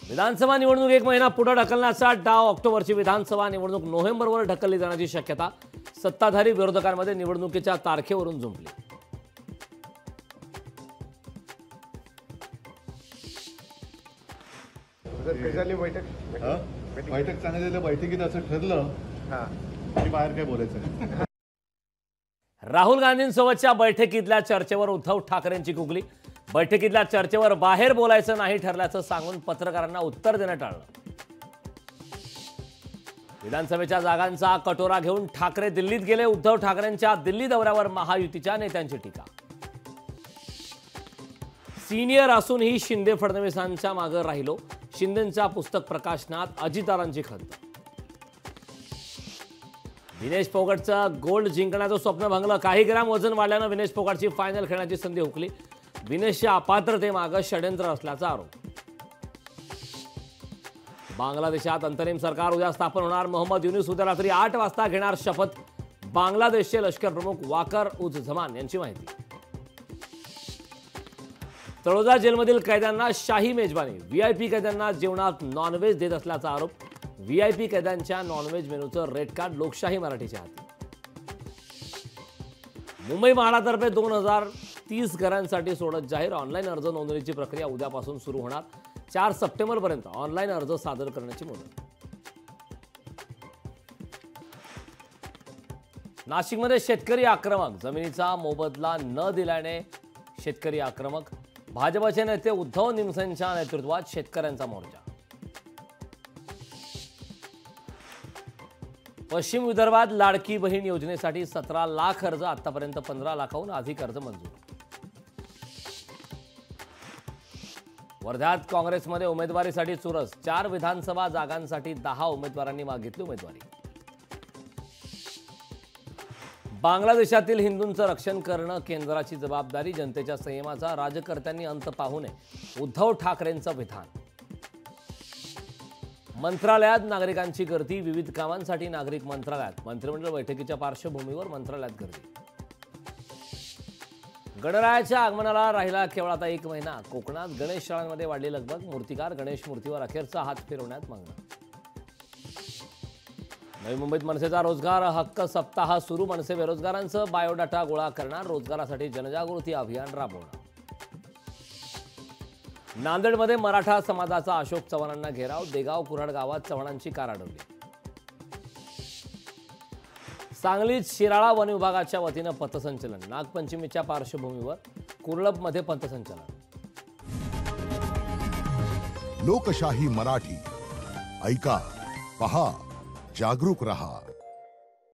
विधानसभा निवडणूक एक महिना पुढे ढकलण्याचा डाव ऑक्टोबरची विधानसभा निवडणूक नोव्हेंबरवर ढकलली जाण्याची शक्यता सत्ताधारी विरोधकांमध्ये निवडणुकीच्या तारखेवरून जुंपली। बैठक सांगितलेलं बैठकीत असं ठरलं की बाहेर काय बोलायचं। राहुल गांधींसोबतच्या बैठकीतल्या चर्चेवर उद्धव ठाकरेंची गुगली। बैठकीतल्या चर्चेवर बाहेर बोलायचं नाही ठरल्याचं सांगून पत्रकारांना उत्तर देणं टाळलं। विधानसभेच्या जागांचा कटोरा घेऊन ठाकरे दिल्लीत गेले। उद्धव ठाकरेंच्या दिल्ली दौऱ्यावर महायुतीच्या नेत्यांची टीका। सिनियर असूनही शिंदे फडणवीसांच्या मागे राहिलो, शिंदेंच्या पुस्तक प्रकाशनात अजितारांची खंत। विनेश फोगाटचं गोल्ड जिंकण्याचं स्वप्न भंगलं। काही ग्राम वजन वाढल्यानं विनेश फोगाटची फायनल खेळण्याची संधी हुकली। विनेशच्या अपात्रतेमागे षड्यंत्र असल्याचा आरोप। बांगलादेशात अंतरिम सरकार उद्या स्थापन होणार। मोहम्मद युनूस उद्या रात्री 8 वाजता घेणार शपथ। बांगलादेशचे लष्कर प्रमुख वाकर उज झमान यांची माहिती। तळोजा जेलमधील कैद्यांना शाही मेजबानी। व्हीआयपी कैद्यांना जेवणात नॉनव्हेज देत असल्याचा आरोप। व्हीआयपी कैद्यांच्या नॉनव्हेज मेनूचं रेड कार्ड लोकशाही मराठीच्या हाती। मुंबई म्हाडातर्फे 2030 घरांसाठी सोडत जाहीर। ऑनलाईन अर्ज नोंदणीची प्रक्रिया उद्यापासून सुरू होणार। 4 सप्टेंबरपर्यंत ऑनलाईन अर्ज सादर करण्याची मुदत। नाशिकमध्ये शेतकरी आक्रमक। जमिनीचा मोबदला न दिल्याने शेतकरी आक्रमक। भाजपचे नेते उद्धव निमसेंच्या नेतृत्वात शेतकऱ्यांचा मोर्चा। पश्चिम विदर्भात लाडकी बहीण योजनेसाठी 17 लाख अर्ज। आतापर्यंत 15 लाखाहून अधिक अर्ज मंजूर। वर्ध्यात काँग्रेसमध्ये उमेदवारीसाठी चुरस। 4 विधानसभा जागांसाठी 10 उमेदवारांनी मागितली उमेदवारी। बांगलादेशातील हिंदूंचं रक्षण करणं केंद्राची जबाबदारी। जनतेच्या संयमाचा राजकर्त्यांनी अंत पाहू नये, उद्धव ठाकरेंचं विधान। मंत्रालयात नागरिकांची गर्दी। विविध कामांसाठी नागरिक मंत्रालयात। मंत्रिमंडळ बैठकीच्या पार्श्वभूमीवर मंत्रालयात गर्दी। गणरायाच्या आगमनाला राहिला केवळ आता 1 महिना। कोकणात गणेश शाळांमध्ये वाढली लगबग। मूर्तिकार गणेश मूर्तीवर अखेरचा हात फिरवण्यात मग्न। नवी मुंबईत मनसेचा रोजगार हक्क सप्ताह सुरू। मनसे बेरोजगारांचं बायोडाटा गोळा करणार। रोजगारासाठी जनजागृती अभियान राबवणार। नांदेडमध्ये मराठा समाजाचा अशोक चव्हाणांना घेराव। देगाव कुऱ्हाड गावात चव्हाणांची कार अडवली। सांगलीत शिराळा वन विभागाच्या वतीनं पथसंचलन। नागपंचमीच्या पार्श्वभूमीवर कुर्लबमध्ये पथसंचलन। लोकशाही मराठी ऐका, पहा, जागरूक रहा।